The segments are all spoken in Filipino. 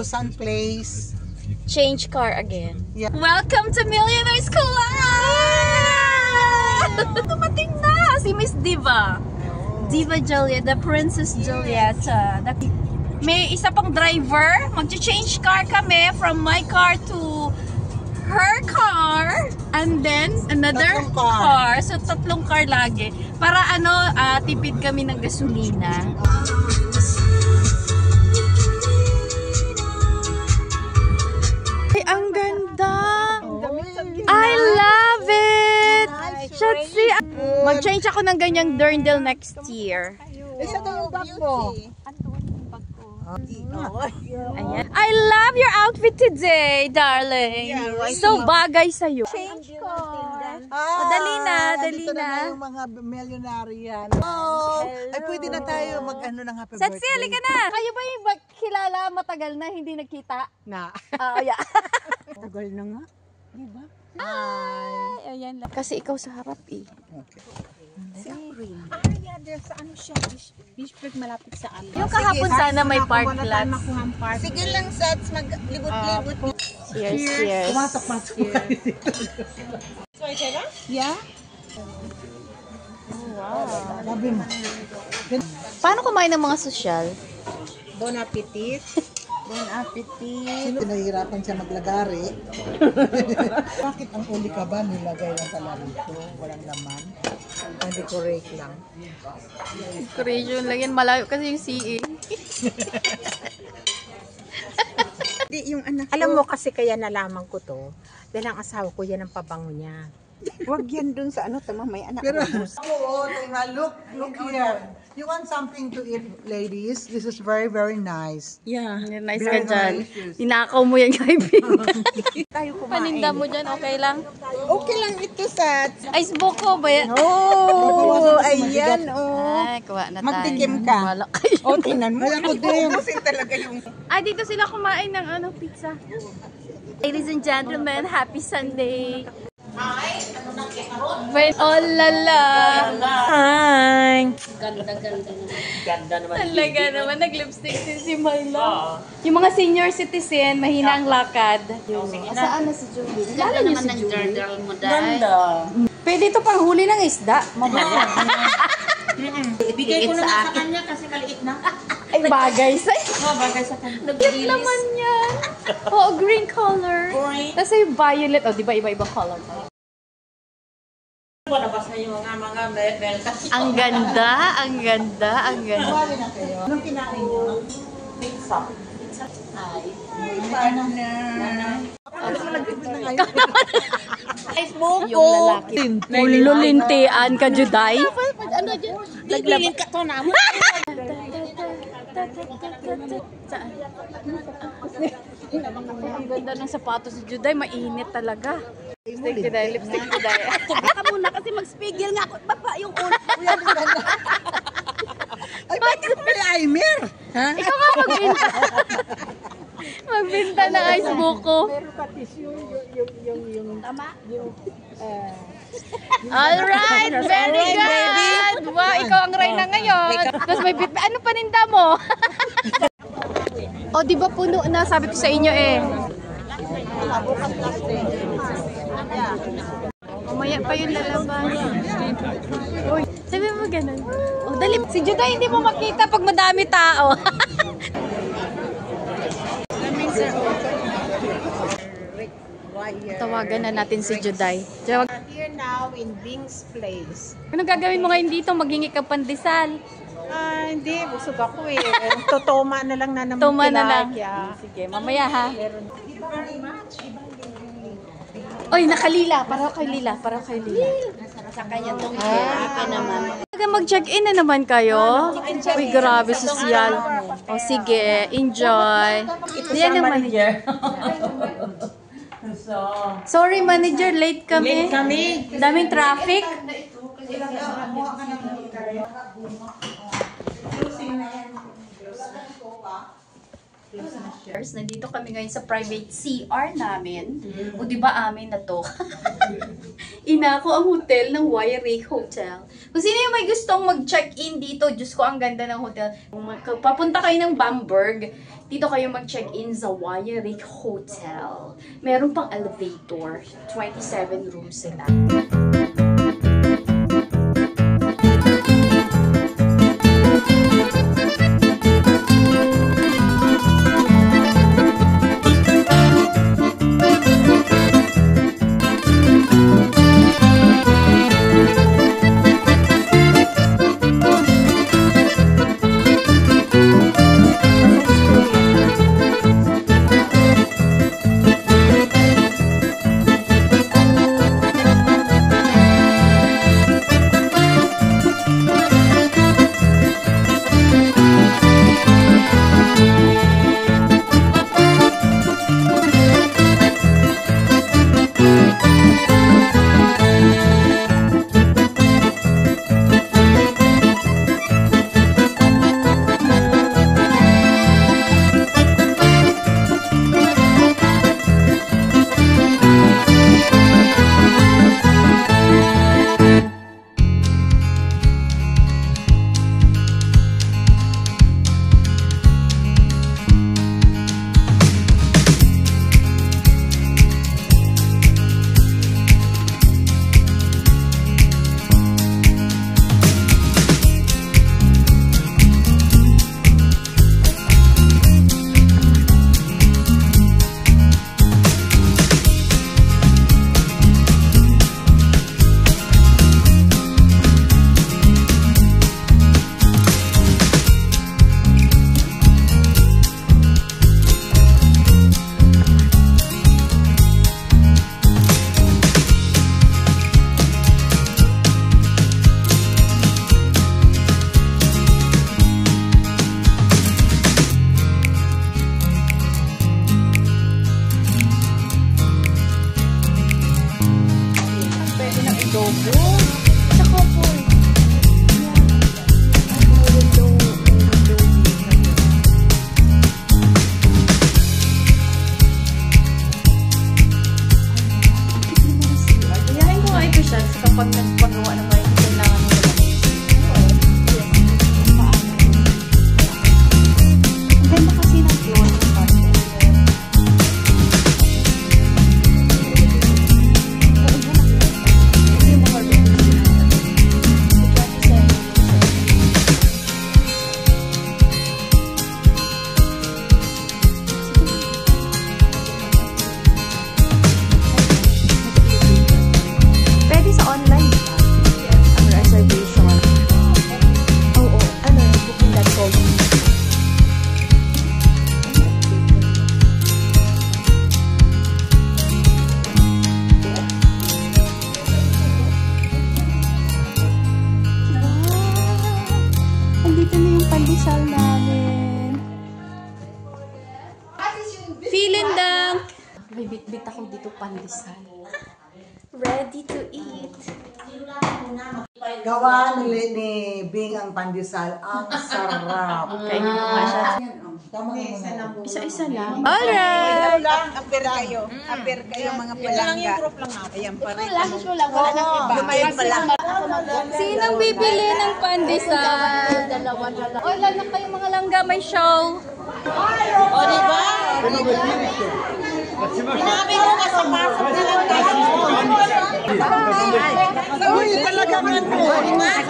Sun Place. Change car again. Yeah. Welcome to Millionaires Club! Dumating na si Miss Diva. Diva Juliet, the Princess Julieta. May isa pang driver. Mag-change car kami from my car to her car. And then another car. So tatlong car lagi. Para tipid kami ng gasolina. Ay, ang ganda! I love it! Shatsi! Mag-change ako ng ganyang dirndl next year. Isa daw yung bag mo. Ayan. I love your outfit today, darling. So bagay sa'yo. Change ko. Dali na. Dito na yung mga millionaire yan. Ay, pwede na tayo mag-ano ng happy birthday. Shatsi, halika na! Kayo ba yung kilala matagal na hindi nagkita? Na. Yeah. Tagal na nga. Diba? Ay, ayan lang. Kasi ikaw sa harap eh. Okay. Yeah, there's ano siya, Bishop malapit sa amin. Yung kahapon sana may park lot. Sige lang, Sats, maglibot-libot. Cheers. Pumasok. Yeah? Sabi mo. Paano kumain ng mga sosyal? Bon appetit. Bon appetit. Sino nahihirapan siya maglagari? Bakit ang uli ka ba nilagay lang pala rito? Walang laman? Decorate lang. Decoration lang yan. Malayo kasi yung CA. Yung anak alam mo kasi kaya nalaman ko to, dahil ang asawa ko yan ang pabango niya. Huwag yan dun sa tama, may anak. Pero, look here. You want something to eat, ladies? This is very, very nice. Yeah. Nice ka dyan. Tinakaw mo yan, kaibigan. Tayo kumain. Paninda mo dyan, okay lang? Okay lang ito, Sats. Ice buko ba yan? Oh, ayan, oh. Ay, kuha na tayo. Magtikim ka. Wala kayo. Oh, tingnan mo. Ay, ako din. Ubusin talaga yung... Ay, dito sila kumain ng pizza. Ladies and gentlemen, happy Sunday. Oh lala. Hi. Ganda naman. Talaga naman, nag-lipstick si Myla. Yung mga senior citizen, mahina ang lakad. Saan na si Julie? Lala niyo si Julie. Ganda. Pwede ito pang huli ng isda. Ibigay ko naman sa kanya kasi maliit na. Ay, bagay sa Bagay sa kanya. Cute naman yan. Oo, green color. Tapos yung violet. O, di ba iba-ibang color? Nabasa yung mga meltas. Ang ganda, ang ganda, ang ganda. Bali na kayo. Anong kinain niyo? Pizza. Ay. Paano na? Facebook Yung lalaki. Ululintian ka, Juday. Ano dyan? Bibilin ka to naman. Ang ganda ng sapatos si Juday, mainit talaga. Lipstick Juday, lipstick Juday. Baka muna kasi mag-spigil nga ako. Baba yung ulo. Ay, bakit pala Aimer? Ha? Ikaw nga magbinta. Magbinta ng ice buko. Meron ka tissue yung tama? Alright, very good. Wow, ikaw ang reyna ngayon. Tapos may ano paninda mo? O, di ba puno na? Sabi ko sa inyo eh. Mamaya pa yung lalaban. Uy, sabi mo ganun. O, dali. Si Juday hindi mo makita pag madami tao. Tawagan na natin si Juday. Here now in Bing's Place. Ano gagawin mo ngayon dito? Maghingi ka pandesal. Hindi. Busog ako eh. Totoma na lang na naman. Tuma na lang. Yeah. Sige, mamaya ha. Oy, nakalila. Para kay Lila. Para kay Lila. Sa kanya itong pa naman. Mag-check-in na naman kayo. Uy, grabe, sosyal. O, sige. Enjoy. Yan ang manager. Sorry, manager. Late kami. Late kami. Daming traffic. Nandito kami ngayon sa private CR namin. O di ba amin na to? Inako ang hotel ng Wairake Hotel. Kung sino yung may gustong mag-check-in dito, Diyos ko, ang ganda ng hotel. Kung papunta kayo ng Bamberg, dito kayo mag-check-in sa Wairake Hotel. Meron pang elevator. 27 rooms sila. May bit-bit ako dito pandesal. Ready to eat. Gawa ni Bing ang pandesal. Ang sarap. Kainin mo nga siya. Isa-isa lang. Alright! lang, aper kayo. Aper kayo mga palangga. Ito lang yung group lang natin. Ayan pa rin. Wala nang iba. Lumayan pa lang. Sinong bibili ng pandesal? Dalawa. O, ilan na kayo mga langga, may show. O, diba? Sinabi ko kasi pasok na lang tayo. Uy, talaga man po.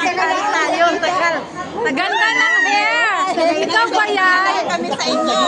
Tagal tayo, tagal. Ganda ng hair! Ikaw ba yan? Kami sa inyo.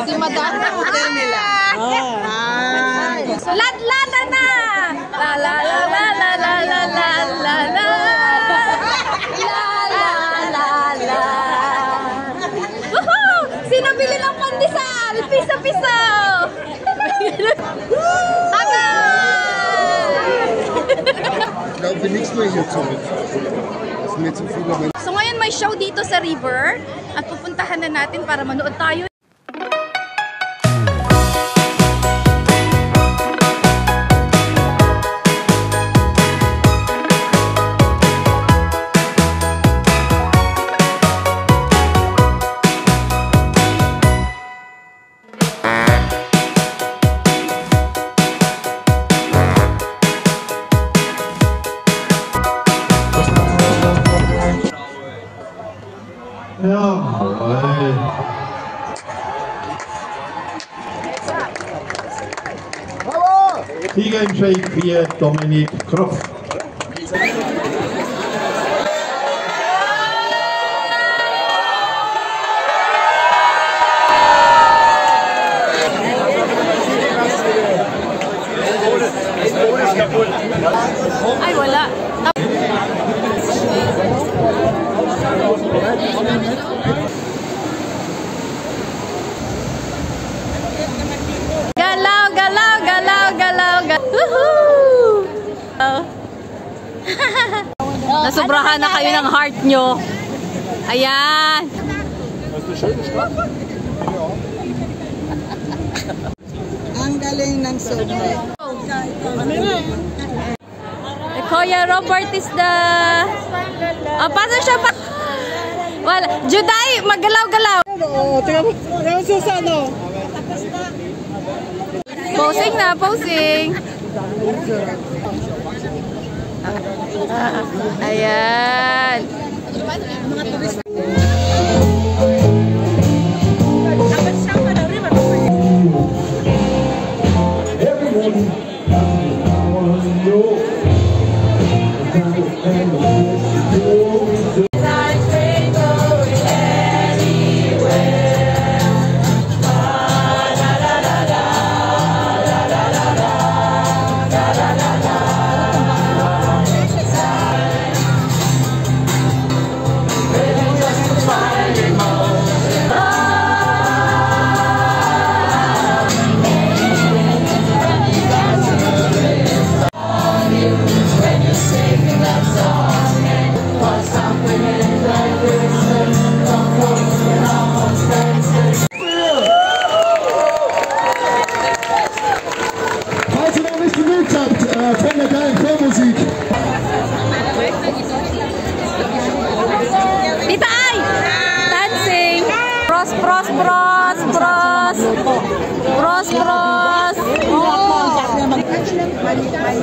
Si Madam na hotel nila. Lat-lata na! La la la la la la la la la la la. Woohoo! Sino bili ng pandesal? Piso-piso! Haga! Ich glaube nichts mehr hier zu mit. Das ist mir zu viel. So ngayon may show dito sa river at pupuntahan na natin para manood tayo. Time Shake 4, Dominik Kropf. Ay, wala. Galaw, galaw, galaw, galaw, galaw. Woohoo! Nasubrahan na kayo ng heart nyo. Ayan. Ang galing ng soda. Kuya Robert is the... paano siya pa? Wala. Juday, maggalaw-galaw. Oo, tingnan mo Susan, oh. Posing na, posing. Ayan. Falls ihr noch nicht genügt habt von der geilen Chormusik. Tita Ay! Dancing! Bros, bros, bros, bros! Bros, bros! Nagpa-vlog ako! Nagpa-vlog!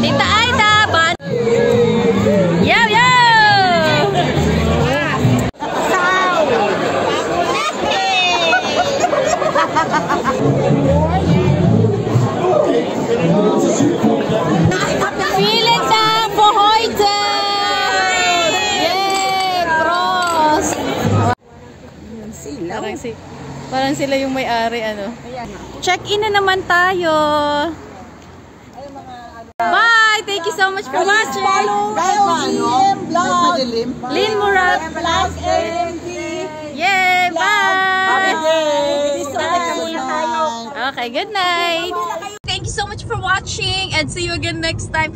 Tita Aida! Yo, yo! Feeling ng Bohoyte! Yay! Pros! Parang sila yung may-ari, ano? Check-in na naman tayo! Bye! Thank you so much for watching! Lynn Murat! Yay! Bye! Okay, good night! Thank you so much for watching and see you again next time!